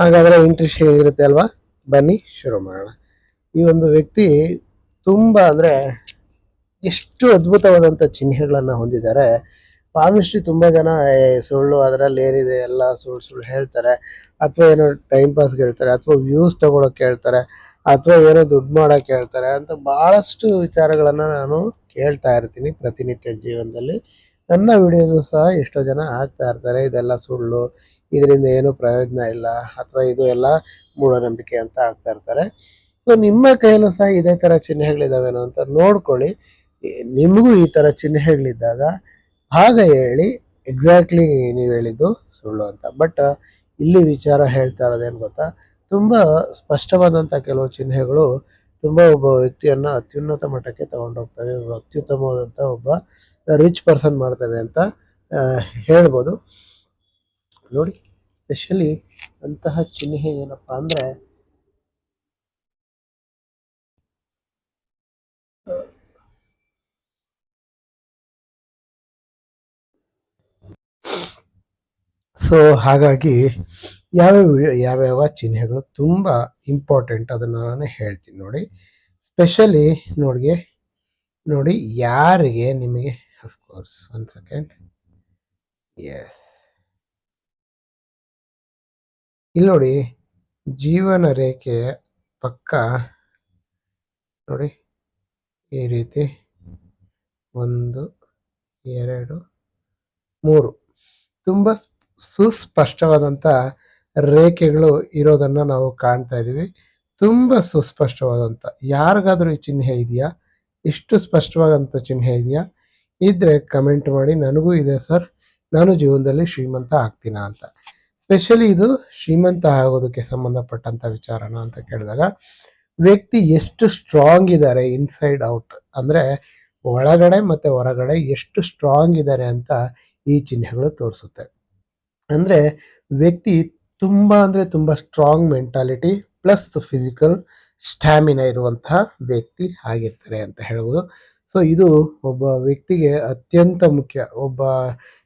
ಹಾಗಾದರೆ ಇಂಟ್ರೆಸ್ಟ್ ಹೇಗಿರುತ್ತೆ ಅಲ್ವಾ? ಬನ್ನಿ ಶುರು ಮಾಡೋಣ. ಈ ಒಂದು ವ್ಯಕ್ತಿ ತುಂಬ ಅಂದರೆ ಎಷ್ಟು ಅದ್ಭುತವಾದಂಥ ಚಿಹ್ನೆಗಳನ್ನು ಹೊಂದಿದ್ದಾರೆ. ಪಾಮಿಸ್ಟ್ರಿ ತುಂಬ ಜನ ಸುಳ್ಳು ಅದರಲ್ಲಿ ಏನಿದೆ ಎಲ್ಲ ಸುಳ್ಳು ಸುಳ್ಳು ಹೇಳ್ತಾರೆ, ಅಥವಾ ಏನೋ ಟೈಮ್ ಪಾಸ್ಗೆ ಹೇಳ್ತಾರೆ, ಅಥವಾ ವ್ಯೂಸ್ ತೊಗೊಳಕ್ಕೆ ಹೇಳ್ತಾರೆ, ಅಥವಾ ಏನೋ ದುಡ್ಡು ಮಾಡೋಕ್ಕೆ ಹೇಳ್ತಾರೆ ಅಂತ ಭಾಳಷ್ಟು ವಿಚಾರಗಳನ್ನು ನಾನು ಕೇಳ್ತಾ ಇರ್ತೀನಿ ಪ್ರತಿನಿತ್ಯ ಜೀವನದಲ್ಲಿ. ನನ್ನ ವಿಡಿಯೋದು ಸಹ ಎಷ್ಟೋ ಜನ ಹಾಕ್ತಾ ಇರ್ತಾರೆ, ಇದೆಲ್ಲ ಸುಳ್ಳು, ಇದರಿಂದ ಏನೂ ಪ್ರಯೋಜನ ಇಲ್ಲ, ಅಥವಾ ಇದು ಎಲ್ಲ ಮೂಢನಂಬಿಕೆ ಅಂತ ಹಾಕ್ತಾ ಇರ್ತಾರೆ. ಸೊ ನಿಮ್ಮ ಕೈಯಲ್ಲೂ ಸಹ ಇದೇ ಥರ ಚಿಹ್ನೆಗಳಿದ್ದಾವೇನೋ ಅಂತ ನೋಡ್ಕೊಳ್ಳಿ. ನಿಮಗೂ ಈ ಥರ ಚಿಹ್ನೆಗಳಿದ್ದಾಗ ಆಗ ಹೇಳಿ ಎಕ್ಸಾಕ್ಟ್ಲಿ ನೀವು ಹೇಳಿದ್ದು ಸುಳ್ಳು ಅಂತ. ಬಟ್ ಇಲ್ಲಿ ವಿಚಾರ ಹೇಳ್ತಾ ಇರೋದೇನು ಗೊತ್ತಾ, ತುಂಬ ಸ್ಪಷ್ಟವಾದಂಥ ಕೆಲವು ಚಿಹ್ನೆಗಳು ತುಂಬ ಒಬ್ಬ ವ್ಯಕ್ತಿಯನ್ನು ಅತ್ಯುನ್ನತ ಮಟ್ಟಕ್ಕೆ ತಗೊಂಡೋಗ್ತವೆ, ಅತ್ಯುತ್ತಮವಾದಂಥ ಒಬ್ಬ ರಿಚ್ ಪರ್ಸನ್ ಮಾಡ್ತವೆ ಅಂತ ಹೇಳ್ಬೋದು. ನೋಡಿ, ಸ್ಪೆಷಲಿ ಅಂತಹ ಚಿಹ್ನೆ ಏನಪ್ಪ ಅಂದರೆ, ಸೊ ಹಾಗಾಗಿ ಯಾವ್ಯಾವ ಚಿಹ್ನೆಗಳು ತುಂಬ ಇಂಪಾರ್ಟೆಂಟ್ ಅದನ್ನು ನಾನು ಹೇಳ್ತೀನಿ ನೋಡಿ. ಸ್ಪೆಷಲಿ ನೋಡಿ ಯಾರಿಗೆ ನಿಮಗೆ ಅಫ್ಕೋರ್ಸ್ 1 ಸೆಕೆಂಡ್, ಎಸ್, ಇಲ್ಲಿ ನೋಡಿ ಜೀವನ ರೇಖೆ ಪಕ್ಕ ನೋಡಿ ಈ ರೀತಿ 1 2 3 ತುಂಬ ಸುಸ್ಪಷ್ಟವಾದಂಥ ರೇಖೆಗಳು ಇರೋದನ್ನು ನಾವು ಕಾಣ್ತಾ ಇದ್ದೀವಿ. ತುಂಬ ಸುಸ್ಪಷ್ಟವಾದಂಥ, ಯಾರಿಗಾದರೂ ಈ ಚಿಹ್ನೆ ಇದೆಯಾ? ಇಷ್ಟು ಸ್ಪಷ್ಟವಾದಂಥ ಚಿಹ್ನೆ ಇದೆಯಾ? ಇದ್ದರೆ ಕಮೆಂಟ್ ಮಾಡಿ, ನನಗೂ ಇದೆ ಸರ್, ನಾನು ಜೀವನದಲ್ಲಿ ಶ್ರೀಮಂತ ಆಗ್ತೀನಾ ಅಂತ. ಸ್ಪೆಷಲಿ ಇದು ಶ್ರೀಮಂತ ಆಗೋದಕ್ಕೆ ಸಂಬಂಧಪಟ್ಟಂಥ ವಿಚಾರನ ಅಂತ ಕೇಳಿದಾಗ, ವ್ಯಕ್ತಿ ಎಷ್ಟು ಸ್ಟ್ರಾಂಗ್ ಇದ್ದಾರೆ ಇನ್ಸೈಡ್ ಔಟ್, ಅಂದರೆ ಒಳಗಡೆ ಮತ್ತು ಹೊರಗಡೆ ಎಷ್ಟು ಸ್ಟ್ರಾಂಗ್ ಇದ್ದಾರೆ ಅಂತ ಈ ಚಿಹ್ನೆಗಳು ತೋರಿಸುತ್ತೆ. ಅಂದರೆ ವ್ಯಕ್ತಿ ತುಂಬ ಅಂದರೆ ತುಂಬ strong mentality plus physical stamina ಇರುವಂತಹ ವ್ಯಕ್ತಿ ಆಗಿರ್ತಾರೆ ಅಂತ ಹೇಳ್ಬೋದು. ಸೊ ಇದು ಒಬ್ಬ ವ್ಯಕ್ತಿಗೆ ಅತ್ಯಂತ ಮುಖ್ಯ. ಒಬ್ಬ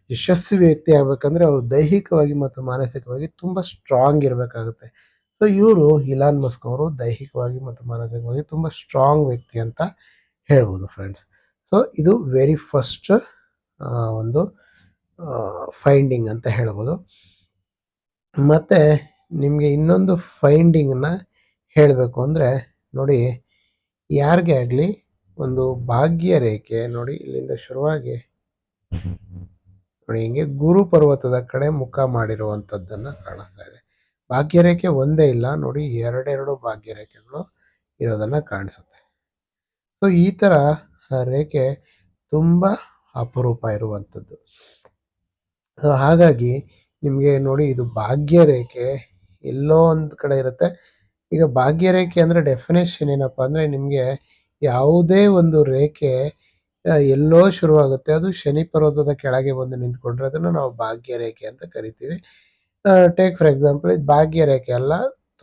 ಯಶಸ್ವಿ ವ್ಯಕ್ತಿ ಆಗಬೇಕಂದ್ರೆ ಅವರು ದೈಹಿಕವಾಗಿ ಮತ್ತು ಮಾನಸಿಕವಾಗಿ ತುಂಬ ಸ್ಟ್ರಾಂಗ್ ಇರಬೇಕಾಗುತ್ತೆ. ಸೊ ಇವರು ಇಲಾನ್ ಮಸ್ಕ್ ಅವರು ದೈಹಿಕವಾಗಿ ಮತ್ತು ಮಾನಸಿಕವಾಗಿ ತುಂಬ ಸ್ಟ್ರಾಂಗ್ ವ್ಯಕ್ತಿ ಅಂತ ಹೇಳ್ಬೋದು ಫ್ರೆಂಡ್ಸ್. ಸೊ ಇದು ವೆರಿ ಫಸ್ಟ್ ಒಂದು ಫೈಂಡಿಂಗ್ ಅಂತ ಹೇಳ್ಬೋದು. ಮತ್ತು ನಿಮಗೆ ಇನ್ನೊಂದು ಫೈಂಡಿಂಗನ್ನು ಹೇಳಬೇಕು ಅಂದರೆ, ನೋಡಿ ಯಾರಿಗೆ ಆಗಲಿ ಒಂದು ಭಾಗ್ಯ ರೇಖೆ ನೋಡಿ ಇಲ್ಲಿಂದ ಶುರುವಾಗಿ ನೋಡಿ ಹಿಂಗೆ ಗುರು ಪರ್ವತದ ಕಡೆ ಮುಖ ಮಾಡಿರುವಂಥದ್ದನ್ನು ಕಾಣಿಸ್ತಾ ಇದೆ. ಭಾಗ್ಯರೇಖೆ ಒಂದೇ ಇಲ್ಲ ನೋಡಿ, ಎರಡೆರಡು ಭಾಗ್ಯರೇಖೆಗಳು ಇರೋದನ್ನು ಕಾಣಿಸುತ್ತೆ. ಸೊ ಈ ಥರ ರೇಖೆ ತುಂಬ ಅಪರೂಪ ಇರುವಂಥದ್ದು. ಸೊ ಹಾಗಾಗಿ ನಿಮಗೆ ನೋಡಿ ಇದು ಭಾಗ್ಯರೇಖೆ ಎಲ್ಲೋ ಒಂದು ಕಡೆ ಇರುತ್ತೆ. ಈಗ ಭಾಗ್ಯರೇಖೆ ಅಂದರೆ ಡೆಫಿನೇಷನ್ ಏನಪ್ಪ ಅಂದರೆ, ನಿಮಗೆ ಯಾವುದೇ ಒಂದು ರೇಖೆ ಎಲ್ಲೋ ಶುರುವಾಗುತ್ತೆ, ಅದು ಶನಿ ಪರ್ವತದ ಕೆಳಗೆ ಬಂದು ನಿಂತ್ಕೊಂಡ್ರೆ ಅದನ್ನು ನಾವು ಭಾಗ್ಯರೇಖೆ ಅಂತ ಕರಿತೀವಿ. ಟೇಕ್ ಫಾರ್ ಎಕ್ಸಾಂಪಲ್, ಇದು ಭಾಗ್ಯರೇಖೆ ಅಲ್ಲ,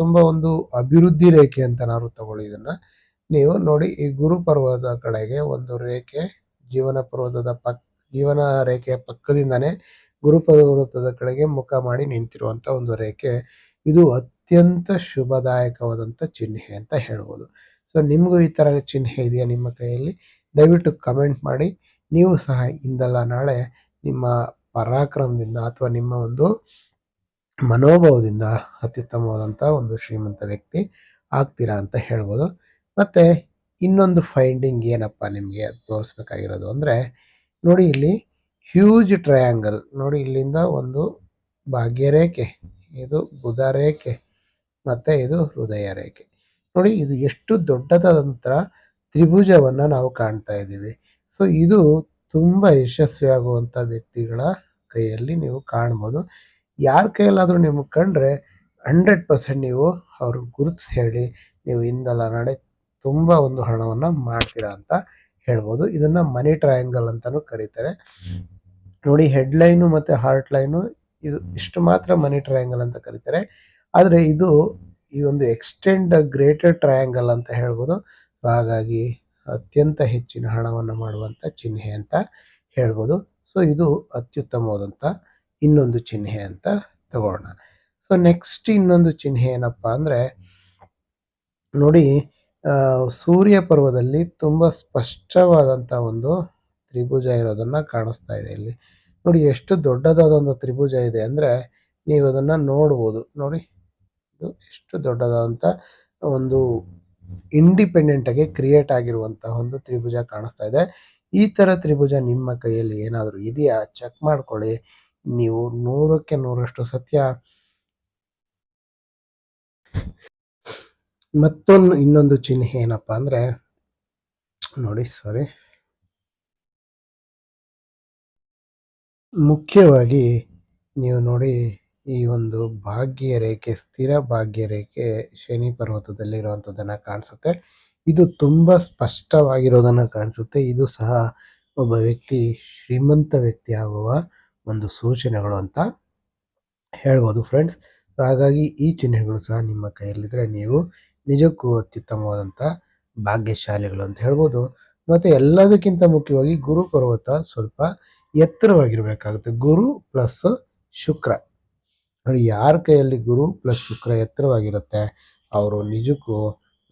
ತುಂಬ ಒಂದು ಅಭಿವೃದ್ಧಿ ರೇಖೆ ಅಂತ ನಾವು ತಗೊಳ್ಳಿ ಇದನ್ನು. ನೀವು ನೋಡಿ ಈ ಗುರು ಪರ್ವತದ ಕಡೆಗೆ ಒಂದು ರೇಖೆ ಜೀವನ ರೇಖೆಯ ಪಕ್ಕದಿಂದನೇ ಗುರು ಪರ್ವತದ ಕಡೆಗೆ ಮುಖ ಮಾಡಿ ನಿಂತಿರುವಂಥ ಒಂದು ರೇಖೆ, ಇದು ಅತ್ಯಂತ ಶುಭದಾಯಕವಾದಂಥ ಚಿಹ್ನೆ ಅಂತ ಹೇಳ್ಬೋದು. ಸೊ ನಿಮಗೂ ಈ ಥರ ಚಿಹ್ನೆ ಇದೆಯಾ ನಿಮ್ಮ ಕೈಯಲ್ಲಿ? ದಯವಿಟ್ಟು ಕಮೆಂಟ್ ಮಾಡಿ. ನೀವು ಸಹ ಇಂದಲ್ಲ ನಾಳೆ ನಿಮ್ಮ ಪರಾಕ್ರಮದಿಂದ ಅಥವಾ ನಿಮ್ಮ ಒಂದು ಮನೋಭಾವದಿಂದ ಅತ್ಯುತ್ತಮವಾದಂಥ ಒಂದು ಶ್ರೀಮಂತ ವ್ಯಕ್ತಿ ಆಗ್ತೀರಾ ಅಂತ ಹೇಳ್ಬೋದು. ಮತ್ತು ಇನ್ನೊಂದು ಫೈಂಡಿಂಗ್ ಏನಪ್ಪ ನಿಮಗೆ ತೋರಿಸ್ಬೇಕಾಗಿರೋದು ಅಂದರೆ, ನೋಡಿ ಇಲ್ಲಿ ಹ್ಯೂಜ್ ಟ್ರಯಾಂಗಲ್ ನೋಡಿ, ಇಲ್ಲಿಂದ ಒಂದು ಭಾಗ್ಯರೇಖೆ, ಇದು ಬುಧ ರೇಖೆ ಮತ್ತು ಇದು ಹೃದಯ ರೇಖೆ. ನೋಡಿ ಇದು ಎಷ್ಟು ದೊಡ್ಡದಾದಂಥ ತ್ರಿಭುಜವನ್ನು ನಾವು ಕಾಣ್ತಾ ಇದ್ದೀವಿ. ಸೊ ಇದು ತುಂಬ ಯಶಸ್ವಿಯಾಗುವಂಥ ವ್ಯಕ್ತಿಗಳ ಕೈಯಲ್ಲಿ ನೀವು ಕಾಣ್ಬೋದು. ಯಾರ ಕೈಯಲ್ಲಾದರೂ ನಿಮಗೆ ಕಂಡ್ರೆ 100% ನೀವು ಅವ್ರಿಗೆ ಗುರುತಿಸಿ ಹೇಳಿ, ನೀವು ಇಂದಲ್ಲ ನಾಳೆ ತುಂಬ ಒಂದು ಹಣವನ್ನು ಮಾಡ್ತೀರಾ ಅಂತ ಹೇಳ್ಬೋದು. ಇದನ್ನು ಮನಿ ಟ್ರಯಾಂಗಲ್ ಅಂತಲೂ ಕರೀತಾರೆ. ನೋಡಿ ಹೆಡ್ಲೈನು ಮತ್ತು ಹಾರ್ಟ್ ಲೈನು ಇದು ಇಷ್ಟು ಮಾತ್ರ ಮನಿ ಟ್ರಯಾಂಗಲ್ ಅಂತ ಕರೀತಾರೆ. ಆದರೆ ಇದು ಈ ಒಂದು ಎಕ್ಸ್ಟೆಂಡ್ ಗ್ರೇಟರ್ ಟ್ರಯಾಂಗಲ್ ಅಂತ ಹೇಳ್ಬೋದು. ಹಾಗಾಗಿ ಅತ್ಯಂತ ಹೆಚ್ಚಿನ ಹಣವನ್ನು ಮಾಡುವಂಥ ಚಿಹ್ನೆ ಅಂತ ಹೇಳ್ಬೋದು. ಸೊ ಇದು ಅತ್ಯುತ್ತಮವಾದಂಥ ಇನ್ನೊಂದು ಚಿಹ್ನೆ ಅಂತ ತಗೊಳ್ಳೋಣ. ಸೊ ಸೊ ನೆಕ್ಸ್ಟ್ ಇನ್ನೊಂದು ಚಿಹ್ನೆ ಏನಪ್ಪಾ ಅಂದರೆ ನೋಡಿ, ಸೂರ್ಯ ಪರ್ವದಲ್ಲಿ ತುಂಬ ಸ್ಪಷ್ಟವಾದಂಥ ಒಂದು ತ್ರಿಭುಜ ಇರೋದನ್ನು ಕಾಣಿಸ್ತಾ ಇದೆ ಇಲ್ಲಿ. ನೋಡಿ ಎಷ್ಟು ದೊಡ್ಡದಾದಂಥ ತ್ರಿಭುಜ ಇದೆ ಅಂದರೆ ನೀವು ಅದನ್ನು ನೋಡ್ಬೋದು. ನೋಡಿ ಇದು ಎಷ್ಟು ದೊಡ್ಡದಾದಂಥ ಒಂದು ಇಂಡಿಪೆಂಡೆಂಟಾಗಿ ಕ್ರಿಯೇಟ್ ಆಗಿರುವಂತಹ ಒಂದು ತ್ರಿಭುಜ ಕಾಣಿಸ್ತಾ ಇದೆ. ಈ ಥರ ತ್ರಿಭುಜ ನಿಮ್ಮ ಕೈಯಲ್ಲಿ ಏನಾದರೂ ಇದೆಯಾ ಚೆಕ್ ಮಾಡ್ಕೊಳ್ಳಿ. ನೀವು 100ಕ್ಕೆ 100ರಷ್ಟು ಸತ್ಯ. ಇನ್ನೊಂದು ಚಿಹ್ನೆ ಏನಪ್ಪ ಅಂದರೆ ನೋಡಿ, ಮುಖ್ಯವಾಗಿ ನೀವು ನೋಡಿ, ಈ ಒಂದು ಭಾಗ್ಯ ರೇಖೆ, ಸ್ಥಿರ ಭಾಗ್ಯ ರೇಖೆ ಶನಿ ಪರ್ವತದಲ್ಲಿರುವಂಥದ್ದನ್ನು ಕಾಣಿಸುತ್ತೆ. ಇದು ತುಂಬ ಸ್ಪಷ್ಟವಾಗಿರೋದನ್ನು ಕಾಣಿಸುತ್ತೆ. ಇದು ಸಹ ಒಬ್ಬ ವ್ಯಕ್ತಿ ಶ್ರೀಮಂತ ವ್ಯಕ್ತಿ ಆಗುವ ಒಂದು ಸೂಚನೆಗಳು ಅಂತ ಹೇಳ್ಬೋದು ಫ್ರೆಂಡ್ಸ್. ಹಾಗಾಗಿ ಈ ಚಿಹ್ನೆಗಳು ಸಹ ನಿಮ್ಮ ಕೈಯಲ್ಲಿದ್ದರೆ ನೀವು ನಿಜಕ್ಕೂ ಅತ್ಯುತ್ತಮವಾದಂಥ ಭಾಗ್ಯಶಾಲಿಗಳು ಅಂತ ಹೇಳ್ಬೋದು. ಮತ್ತು ಎಲ್ಲದಕ್ಕಿಂತ ಮುಖ್ಯವಾಗಿ ಗುರು ಪರ್ವತ ಸ್ವಲ್ಪ ಎತ್ತರವಾಗಿರಬೇಕಾಗುತ್ತೆ. ಗುರು ಪ್ಲಸ್ ಶುಕ್ರ, ಯಾರ ಕೈಯಲ್ಲಿ ಗುರು ಪ್ಲಸ್ ಶುಕ್ರ ಎತ್ತರವಾಗಿರುತ್ತೆ ಅವರು ನಿಜಕ್ಕೂ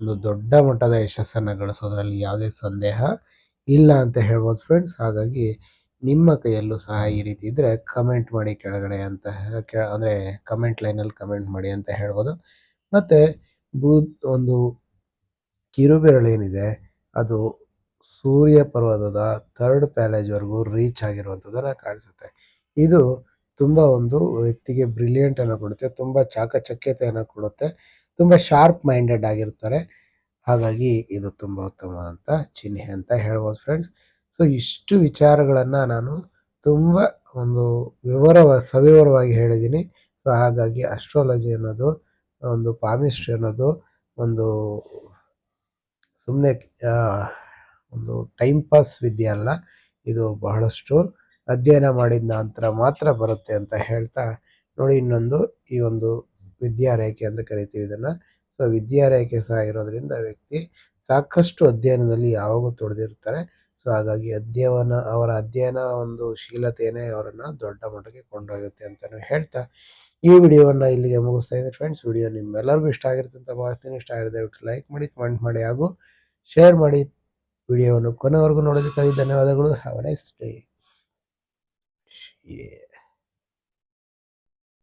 ಒಂದು ದೊಡ್ಡ ಮಟ್ಟದ ಯಶಸ್ಸನ್ನು ಗಳಿಸೋದ್ರಲ್ಲಿ ಯಾವುದೇ ಸಂದೇಹ ಇಲ್ಲ ಅಂತ ಹೇಳ್ಬೋದು ಫ್ರೆಂಡ್ಸ್. ಹಾಗಾಗಿ ನಿಮ್ಮ ಕೈಯಲ್ಲೂ ಸಹ ಈ ರೀತಿ ಇದ್ದರೆ ಕಮೆಂಟ್ ಮಾಡಿ ಕೆಳಗಡೆ ಅಂತ ಅಂದರೆ ಕಮೆಂಟ್ ಲೈನಲ್ಲಿ ಕಮೆಂಟ್ ಮಾಡಿ ಅಂತ ಹೇಳ್ಬೋದು. ಮತ್ತು ಒಂದು ಕಿರುಬೆರಳೇನಿದೆ ಅದು ಸೂರ್ಯ ಪರ್ವತದ 3rd ಪ್ಯಾಲೇಜ್ವರೆಗೂ ರೀಚ್ ಆಗಿರುವಂಥದ್ದನ್ನು ಕಾಣಿಸುತ್ತೆ. ಇದು ತುಂಬ ಒಂದು ವ್ಯಕ್ತಿಗೆ ಬ್ರಿಲಿಯಂಟನ್ನು ಕೊಡುತ್ತೆ, ತುಂಬ ಚಾಕಚಕ್ಯತೆಯನ್ನು ಕೊಡುತ್ತೆ, ತುಂಬ ಶಾರ್ಪ್ ಮೈಂಡೆಡ್ ಆಗಿರ್ತಾರೆ. ಹಾಗಾಗಿ ಇದು ತುಂಬ ಉತ್ತಮವಾದಂಥ ಚಿಹ್ನೆ ಅಂತ ಹೇಳ್ಬೋದು ಫ್ರೆಂಡ್ಸ್. ಸೊ ಇಷ್ಟು ವಿಚಾರಗಳನ್ನು ನಾನು ತುಂಬ ಒಂದು ಸವಿವರವಾಗಿ ಹೇಳಿದ್ದೀನಿ. ಸೊ ಹಾಗಾಗಿ ಅಸ್ಟ್ರಾಲಜಿ ಅನ್ನೋದು, ಒಂದು ಪಾಮಿಸ್ಟ್ರಿ ಅನ್ನೋದು ಒಂದು ಸುಮ್ಮನೆ ಒಂದು ಟೈಮ್ ಪಾಸ್ ವಿದ್ಯೆ ಅಲ್ಲ. ಇದು ಬಹಳಷ್ಟು ಅಧ್ಯಯನ ಮಾಡಿದ ನಂತರ ಮಾತ್ರ ಬರುತ್ತೆ ಅಂತ ಹೇಳ್ತಾ ನೋಡಿ, ಇನ್ನೊಂದು ಈ ಒಂದು ವಿದ್ಯಾರೇಖೆ ಅಂತ ಕರಿತೀವಿ ಇದನ್ನು. ಸೊ ವಿದ್ಯಾರೇಖೆ ಸಹ ಇರೋದ್ರಿಂದ ವ್ಯಕ್ತಿ ಸಾಕಷ್ಟು ಅಧ್ಯಯನದಲ್ಲಿ ಯಾವಾಗೂ ತೊಡೆದಿರ್ತಾರೆ. ಸೊ ಹಾಗಾಗಿ ಅವರ ಅಧ್ಯಯನ ಒಂದು ಶೀಲತೆಯೇ ಅವರನ್ನು ದೊಡ್ಡ ಮಟ್ಟಕ್ಕೆ ಕೊಂಡೊಯ್ಯುತ್ತೆ ಅಂತಲೂ ಹೇಳ್ತಾ ಈ ವಿಡಿಯೋವನ್ನು ಇಲ್ಲಿಗೆ ಮುಗಿಸ್ತಾ ಇದ್ದೀನಿ ಫ್ರೆಂಡ್ಸ್. ವಿಡಿಯೋ ನಿಮ್ಮೆಲ್ಲರಿಗೂ ಇಷ್ಟ ಆಗಿರುತ್ತೆ ಅಂತ ಭಾವಿಸ್ತೀನಿ. ಇಷ್ಟ ಆಗಿದ್ರೆ ದಯವಿಟ್ಟು ಲೈಕ್ ಮಾಡಿ, ಕಮೆಂಟ್ ಮಾಡಿ ಹಾಗೂ ಶೇರ್ ಮಾಡಿ. ವಿಡಿಯೋವನ್ನು ಕೊನೆವರೆಗೂ ನೋಡೋದಕ್ಕಾಗಿ ಧನ್ಯವಾದಗಳು. Have A nice day.